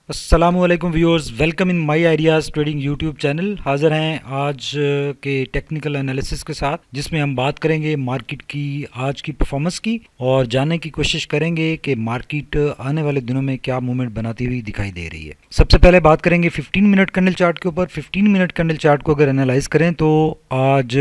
अस्सलामुअलैकुम viewers, welcome in my ideas trading YouTube channel. हाज़िर हैं आज के टेक्निकल एनालिसिस के साथ, जिसमें हम बात करेंगे मार्केट की आज की परफॉर्मेंस की और जानने की कोशिश करेंगे कि मार्केट आने वाले दिनों में क्या मूवमेंट बनाती हुई दिखाई दे रही है। सबसे पहले बात करेंगे 15 मिनट कैंडल चार्ट के ऊपर। 15 मिनट कैंडल चार्ट को अगर एनालाइज करें तो आज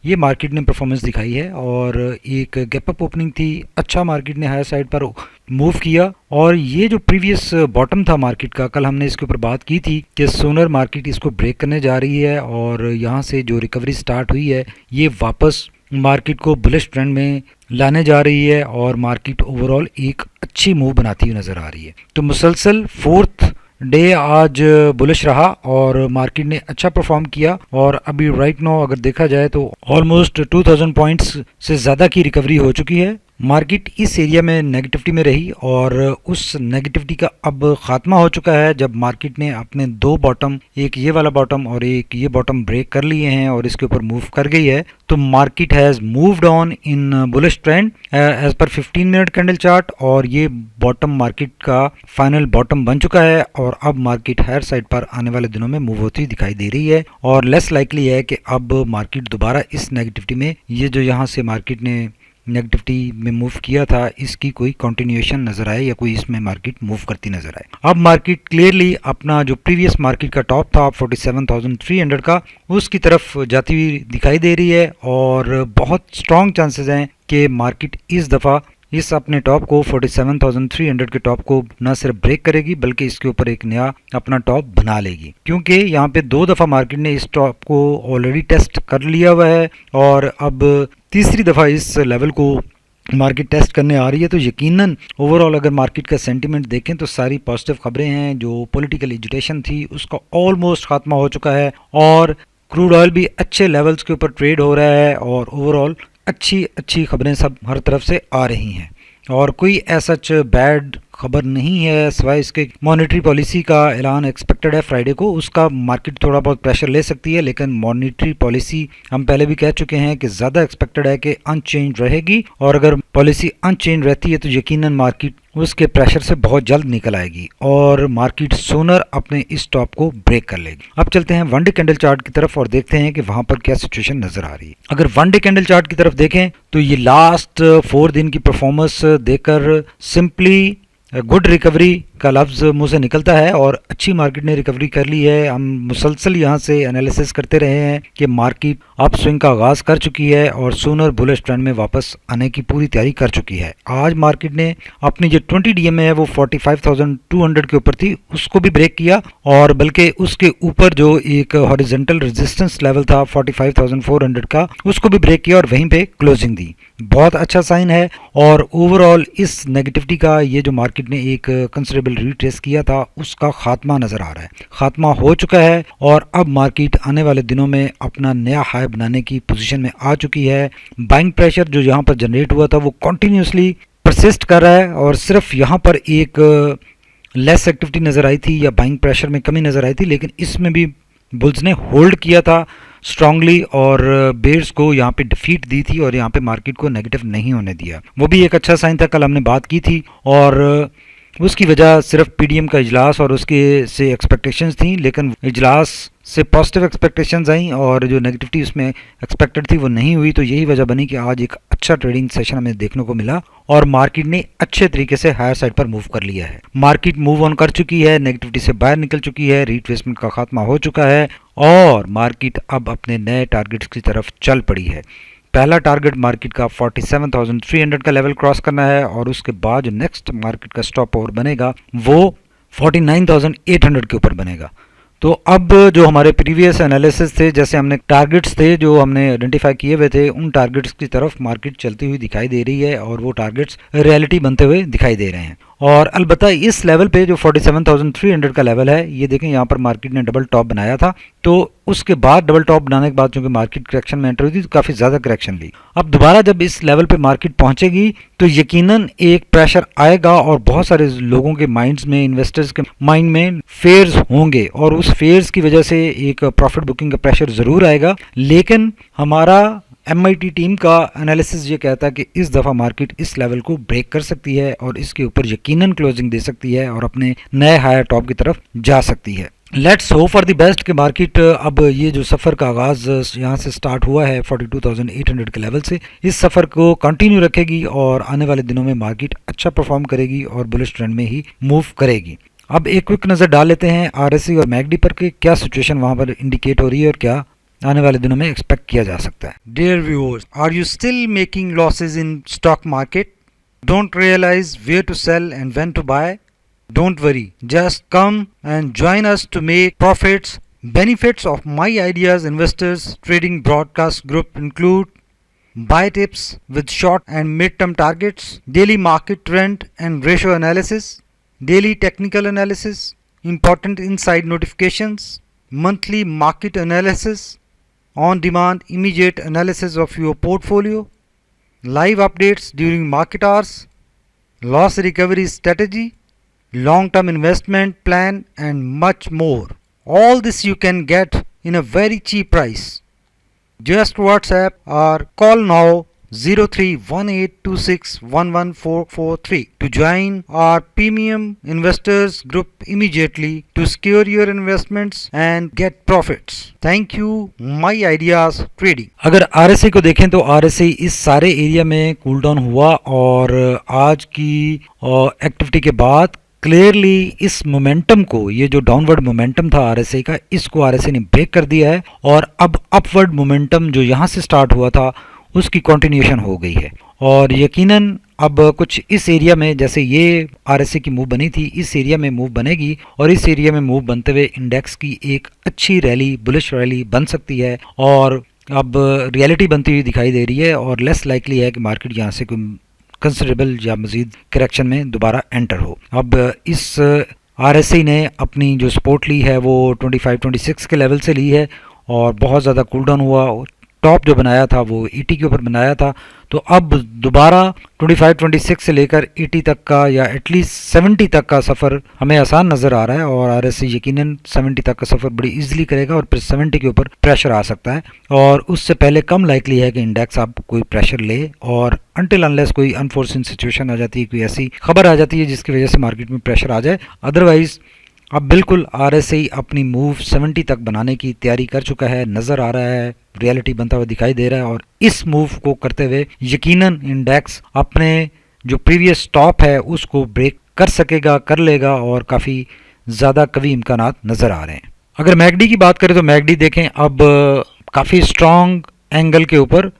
ये मार्केट ने परफॉर्मेंस दिखाई है और एक गैप अप ओपनिंग थी। अच्छा मार्केट ने हायर साइड पर मूव किया और ये जो प्रीवियस बॉटम था मार्केट का, कल हमने इसके ऊपर बात की थी कि सोनर मार्केट इसको ब्रेक करने जा रही है और यहाँ से जो रिकवरी स्टार्ट हुई है ये वापस मार्केट को बुलिश ट्रेंड में लाने जा रही है और मार्केट ओवरऑल एक अच्छी मूव बनाती हुई नज़र आ रही है। तो मुसलसल फोर्थ डे आज बुलिश रहा और मार्केट ने अच्छा परफॉर्म किया और अभी राइट नाउ अगर देखा जाए तो ऑलमोस्ट 2000 पॉइंट्स से ज़्यादा की रिकवरी हो चुकी है। मार्केट इस एरिया में नेगेटिविटी में रही और उस नेगेटिविटी का अब खात्मा हो चुका है जब मार्केट ने अपने दो बॉटम, एक ये वाला बॉटम और एक ये बॉटम ब्रेक कर लिए हैं और इसके ऊपर मूव कर गई है। तो market has moved on in bullish trend as पर 15 मिनट कैंडल चार्ट और ये बॉटम मार्केट का फाइनल बॉटम बन चुका है और अब मार्केट हायर साइड पर आने वाले दिनों में मूव होती दिखाई दे रही है और लेस लाइकली है कि अब मार्केट दोबारा इस नेगेटिविटी में, ये जो यहाँ से मार्केट ने नेगेटिविटी में मूव किया था, इसकी कोई कंटिन्यूएशन नजर आए या कोई इसमें मार्केट मूव करती नजर आए। अब मार्केट क्लियरली अपना जो प्रीवियस मार्केट का टॉप था 47,300 का, उसकी तरफ जाती हुई दिखाई दे रही है और बहुत स्ट्रॉन्ग चांसेस हैं कि मार्केट इस दफ़ा इस अपने टॉप को 47,300 के टॉप को न सिर्फ ब्रेक करेगी बल्कि इसके ऊपर एक नया अपना टॉप बना लेगी, क्योंकि यहाँ पे दो दफ़ा मार्केट ने इस टॉप को ऑलरेडी टेस्ट कर लिया हुआ है और अब तीसरी दफ़ा इस लेवल को मार्केट टेस्ट करने आ रही है। तो यकीनन ओवरऑल अगर मार्केट का सेंटीमेंट देखें तो सारी पॉजिटिव खबरें हैं। जो पॉलिटिकल एजिटेशन थी उसका ऑलमोस्ट खात्मा हो चुका है और क्रूड ऑयल भी अच्छे लेवल्स के ऊपर ट्रेड हो रहा है और ओवरऑल अच्छी खबरें सब हर तरफ से आ रही हैं और कोई ऐसा बैड खबर नहीं है सिवाय इसके मॉनेटरी पॉलिसी का ऐलान एक्सपेक्टेड है फ्राइडे को। उसका मार्केट थोड़ा बहुत प्रेशर ले सकती है, लेकिन मॉनेटरी पॉलिसी हम पहले भी कह चुके हैं कि ज़्यादा एक्सपेक्टेड है कि अनचेंज रहेगी और अगर पॉलिसी अनचेंज रहती है तो यकीनन मार्केट उसके प्रेशर से बहुत जल्द निकल आएगी और मार्केट सोनर अपने इस टॉप को ब्रेक कर लेगी। अब चलते हैं वन डे कैंडल चार्ट की तरफ और देखते हैं कि वहां पर क्या सिचुएशन नजर आ रही है। अगर वन डे कैंडल चार्ट की तरफ देखें तो ये लास्ट 4 दिन की परफॉर्मेंस देखकर सिंपली गुड रिकवरी का लफ्ज़ मुंह से निकलता है और अच्छी मार्केट ने रिकवरी कर ली है। हम मुसलसल यहाँ से एनालिसिस करते रहे हैं कि मार्केट अप स्विंग का आगाज़ कर चुकी है और सोनर बुलिश ट्रेंड में वापस आने की पूरी तैयारी कर चुकी है। आज मार्केट ने अपनी जो 20 डीएमए है वो 45,200 के ऊपर थी, उसको भी ब्रेक किया और बल्कि उसके ऊपर जो एक हॉरिजॉन्टल रेजिस्टेंस लेवल था 45,400 का, उसको भी ब्रेक किया और वहीं पे क्लोजिंग दी। बहुत अच्छा साइन है और ओवरऑल इस नेगेटिविटी का ये जो मार्केट ने एक कंसिडरेबल रिट्रेस किया था उसका खात्मा नजर आ रहा है, खात्मा हो चुका है और अब मार्केट आने वाले दिनों में अपना नया हाई बनाने की पोजीशन में आ चुकी है। बाइंग प्रेशर जो यहाँ पर जनरेट हुआ था वो कंटिन्यूसली परसिस्ट कर रहा है और सिर्फ यहाँ पर एक लेस एक्टिविटी नजर आई थी या बाइंग प्रेशर में कमी नजर आई थी, लेकिन इसमें भी बुल्स ने होल्ड किया था स्ट्रांगली और बेयर्स को यहाँ पे डिफीट दी थी और यहाँ पे मार्केट को नेगेटिव नहीं होने दिया। वो भी एक अच्छा साइन था, कल हमने बात की थी और उसकी वजह सिर्फ पीडीएम का इजलास और उसके से एक्सपेक्टेशंस थी, लेकिन इजलास से पॉजिटिव एक्सपेक्टेशंस आई और जो नेगेटिविटी उसमें एक्सपेक्टेड थी वो नहीं हुई। तो यही वजह बनी कि आज एक अच्छा ट्रेडिंग सेशन हमें देखने को मिला और मार्केट ने अच्छे तरीके से हायर साइड पर मूव कर लिया है। मार्केट मूव ऑन कर चुकी है, नेगेटिविटी से बाहर निकल चुकी है, रिट्रेसमेंट का खात्मा हो चुका है और मार्केट अब अपने नए टारगेट्स की तरफ चल पड़ी है। पहला टारगेट मार्केट का 47,300 का लेवल क्रॉस करना है और उसके बाद जो नेक्स्ट मार्केट का स्टॉप ओवर बनेगा वो 49,800 के ऊपर बनेगा। तो अब जो हमारे प्रीवियस एनालिसिस थे, जैसे हमने टारगेट्स थे जो हमने आइडेंटिफाई किए हुए थे, उन टारगेट्स की तरफ मार्केट चलती हुई दिखाई दे रही है और वो टारगेट्स रियलिटी बनते हुए दिखाई दे रहे हैं। और अलबत्ता इस लेवल पे जो 47,300 का लेवल है, ये देखें यहाँ पर मार्केट ने डबल टॉप बनाया था, तो उसके बाद डबल टॉप बनाने के बाद चूंकि मार्केट करेक्शन में एंटर हुई थी तो काफ़ी ज़्यादा करेक्शन ली। अब दोबारा जब इस लेवल पे मार्केट पहुंचेगी तो यकीनन एक प्रेशर आएगा और बहुत सारे लोगों के माइंड्स में, इन्वेस्टर्स के माइंड में फेयर्स होंगे और उस फेयर्स की वजह से एक प्रॉफिट बुकिंग का प्रेशर ज़रूर आएगा। लेकिन हमारा MIT टीम का एनालिसिस ये कहता है कि इस दफ़ा मार्केट इस लेवल को ब्रेक कर सकती है और इसके ऊपर यकीनन क्लोजिंग दे सकती है और अपने नए हायर टॉप की तरफ जा सकती है। Let's hope for the best कि मार्केट अब ये जो सफ़र का आगाज़ यहाँ से स्टार्ट हुआ है 42,800 के लेवल से, इस सफ़र को कंटिन्यू रखेगी और आने वाले दिनों में मार्केट अच्छा परफॉर्म करेगी और बुलिश ट्रेंड में ही मूव करेगी। अब एक क्विक नज़र डाल लेते हैं RSI और मैकडी पर कि क्या सिचुएशन वहाँ पर इंडिकेट हो रही है और क्या आने वाले दिनों में एक्सपेक्ट किया जा सकता है। Dear viewers, are you still making losses in stock market? Don't realise where to sell and when to buy? Don't worry, just come and join us to make profits. Benefits of My Ideas Investors Trading Broadcast Group include buy tips with short and mid-term targets, daily market trend and ratio analysis, daily technical analysis, important inside notifications, monthly market analysis, on-demand immediate analysis of your portfolio, live updates during market hours, loss recovery strategy, long-term investment plan and much more. All this you can get in a very cheap price. Just WhatsApp or call now 0318261143 to join our premium investors group immediately to secure your investments and get profits. Thank you, My Ideas Trading. अगर RSI को देखें तो RSI इस सारे area में cool down हुआ और आज की एक्टिविटी के बाद क्लियरली इस मोमेंटम को, ये जो डाउनवर्ड मोमेंटम था RSI का, इसको RSI ने ब्रेक कर दिया है और अब अपवर्ड मोमेंटम जो यहाँ से स्टार्ट हुआ था उसकी कंटिन्यूएशन हो गई है और यकीनन अब कुछ इस एरिया में, जैसे ये RSI की मूव बनी थी, इस एरिया में मूव बनेगी और इस एरिया में मूव बनते हुए इंडेक्स की एक अच्छी रैली, बुलिश रैली बन सकती है और अब रियलिटी बनती हुई दिखाई दे रही है और लेस लाइकली है कि मार्केट यहाँ से कोई कंसिडरेबल या मजीद करेक्शन में दोबारा एंटर हो। अब इस RSI ने अपनी जो सपोर्ट ली है वो 25-26 के लेवल से ली है और बहुत ज़्यादा कूल डाउन हुआ। टॉप जो बनाया था वो 80 के ऊपर बनाया था, तो अब दोबारा 25-26 से लेकर 80 तक का या एटलीस्ट 70 तक का सफ़र हमें आसान नज़र आ रहा है और RSI यकीनन 70 तक का सफ़र बड़ी इजीली करेगा और फिर 70 के ऊपर प्रेशर आ सकता है और उससे पहले कम लाइकली है कि इंडेक्स अब कोई प्रेशर ले और अनटिल अनलेस कोई अनफोर्सिन सिचुएशन आ जाती है, कोई ऐसी खबर आ जाती है जिसकी वजह से मार्केट में प्रेशर आ जाए। अदरवाइज अब बिल्कुल RSI अपनी मूव 70 तक बनाने की तैयारी कर चुका है, नज़र आ रहा है, रियलिटी बनता हुआ दिखाई दे रहा है और इस मूव को करते हुए यकीनन इंडेक्स अपने जो प्रीवियस टॉप है उसको ब्रेक कर सकेगा, कर लेगा और काफ़ी ज़्यादा कवी इम्कानात नज़र आ रहे हैं। अगर मैकडी की बात करें तो मैकडी देखें अब काफ़ी स्ट्रॉन्ग एंगल के ऊपर,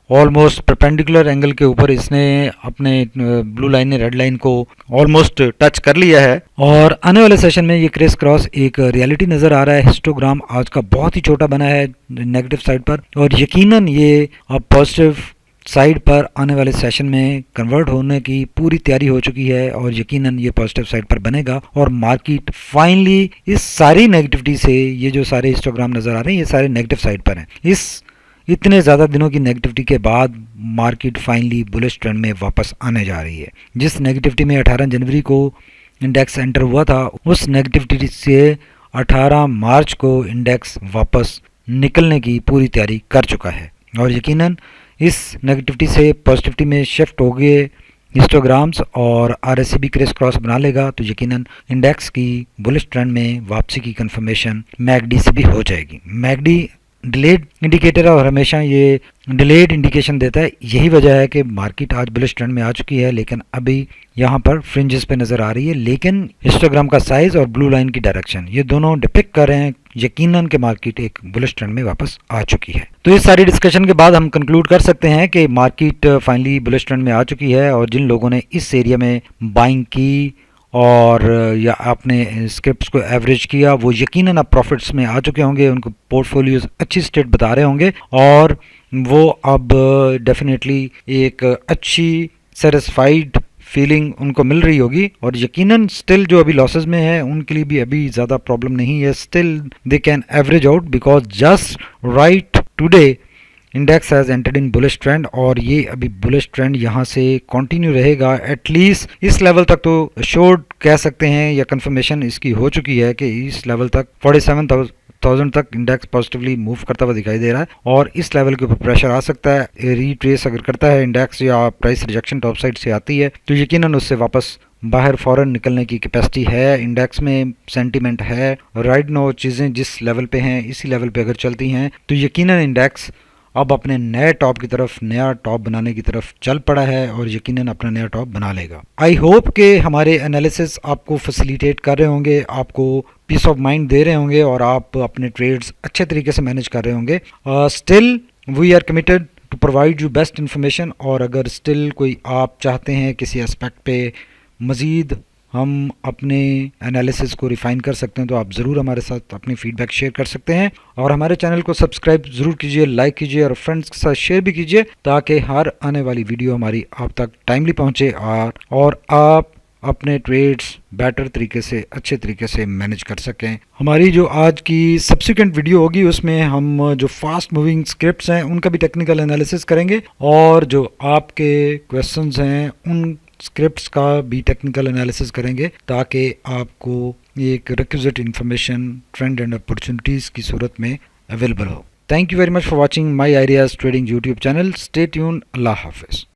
ऑलमोस्ट परपेंडिकुलर एंगल के ऊपर इसने अपने ब्लू लाइन ने रेड लाइन को ऑलमोस्ट टच कर लिया है और आने वाले सेशन में ये क्रिस क्रॉस एक रियलिटी नज़र आ रहा है। हिस्टोग्राम आज का बहुत ही छोटा बना है नेगेटिव साइड पर और यकीनन ये अब पॉजिटिव साइड पर आने वाले सेशन में कन्वर्ट होने की पूरी तैयारी हो चुकी है और यकीनन ये पॉजिटिव साइड पर बनेगा और मार्केट फाइनली इस सारी नेगेटिविटी से, ये जो सारे हिस्टोग्राम नज़र आ रहे हैं ये सारे नेगेटिव साइड पर हैं, इस इतने ज़्यादा दिनों की नेगेटिविटी के बाद मार्केट फाइनली बुलिश ट्रेंड में वापस आने जा रही है। जिस नेगेटिविटी में 18 जनवरी को इंडेक्स एंटर हुआ था उस नेगेटिविटी से 18 मार्च को इंडेक्स वापस निकलने की पूरी तैयारी कर चुका है और यकीनन इस नेगेटिविटी से पॉजिटिविटी में शिफ्ट हो गए हिस्टोग्राम्स और RSI भी क्रिस क्रॉस बना लेगा तो यकीनन इंडेक्स की बुलिश ट्रेंड में वापसी की कंफर्मेशन मैकडी से भी हो जाएगी। मैकडी डिलेड इंडिकेटर और हमेशा ये डिलेड इंडिकेशन देता है, यही वजह है कि मार्केट आज बुलिश ट्रेंड में आ चुकी है लेकिन अभी यहाँ पर फ्रिंजेस पे नज़र आ रही है, लेकिन हिस्टोग्राम का साइज और ब्लू लाइन की डायरेक्शन ये दोनों डिपिक्ट कर रहे हैं यकीनन कि मार्केट एक बुलिश ट्रेंड में वापस आ चुकी है। तो इस सारी डिस्कशन के बाद हम कंक्लूड कर सकते हैं कि मार्केट फाइनली बुलिश ट्रेंड में आ चुकी है और जिन लोगों ने इस एरिया में बाइंग की और या आपने स्क्रिप्ट्स को एवरेज किया वो यकीनन अब प्रॉफिट्स में आ चुके होंगे, उनको पोर्टफोलियोज अच्छी स्टेट बता रहे होंगे और वो अब डेफिनेटली एक अच्छी सेटिस्फाइड फीलिंग उनको मिल रही होगी और यकीनन स्टिल जो अभी लॉसेस में है उनके लिए भी अभी ज़्यादा प्रॉब्लम नहीं है, still they can average out because just right today index has entered in bullish trend और ये अभी बुलिश ट्रेंड यहाँ से कंटिन्यू रहेगा एटलीस्ट इस लेवल तक, तो श्योर कह सकते हैं या कंफर्मेशन इसकी हो चुकी है कि इस लेवल तक 1000 तक इंडेक्स पॉजिटिवली मूव करता हुआ दिखाई दे रहा है और इस लेवल के ऊपर प्रेशर आ सकता है। रिट्रेस अगर करता है इंडेक्स या प्राइस रिजेक्शन टॉप साइड से आती है तो यकीनन उससे वापस बाहर फौरन निकलने की कैपेसिटी है। इंडेक्स में सेंटीमेंट है, राइट नो चीज़ें जिस लेवल पे हैं इसी लेवल पे अगर चलती हैं तो यकीनन इंडेक्स अब अपने नए टॉप की तरफ, नया टॉप बनाने की तरफ चल पड़ा है और यकीनन अपना नया टॉप बना लेगा। आई होप के हमारे एनालिसिस आपको फैसिलिटेट कर रहे होंगे, आपको पीस ऑफ माइंड दे रहे होंगे और आप अपने ट्रेड्स अच्छे तरीके से मैनेज कर रहे होंगे। Still we are committed to provide you best information, और अगर स्टिल कोई आप चाहते हैं किसी एस्पेक्ट पे मज़ीद हम अपने एनालिसिस को रिफ़ाइन कर सकते हैं तो आप ज़रूर हमारे साथ अपनी फ़ीडबैक शेयर कर सकते हैं। और हमारे चैनल को सब्सक्राइब ज़रूर कीजिए, लाइक कीजिए और फ्रेंड्स के साथ शेयर भी कीजिए ताकि हर आने वाली वीडियो हमारी आप तक टाइमली पहुंचे और आप अपने ट्रेड्स बेटर तरीके से, अच्छे तरीके से मैनेज कर सकें। हमारी जो आज की सब्सिक्वेंट वीडियो होगी उसमें हम जो फास्ट मूविंग स्क्रिप्ट्स हैं उनका भी टेक्निकल एनालिसिस करेंगे और जो आपके क्वेश्चंस हैं उन स्क्रिप्ट्स का भी टेक्निकल एनालिसिस करेंगे ताकि आपको एक requisite information trend and opportunities की सूरत में अवेलेबल हो। Thank you very much for watching my ideas trading YouTube channel. Stay tune. अल्लाह हाफिज़।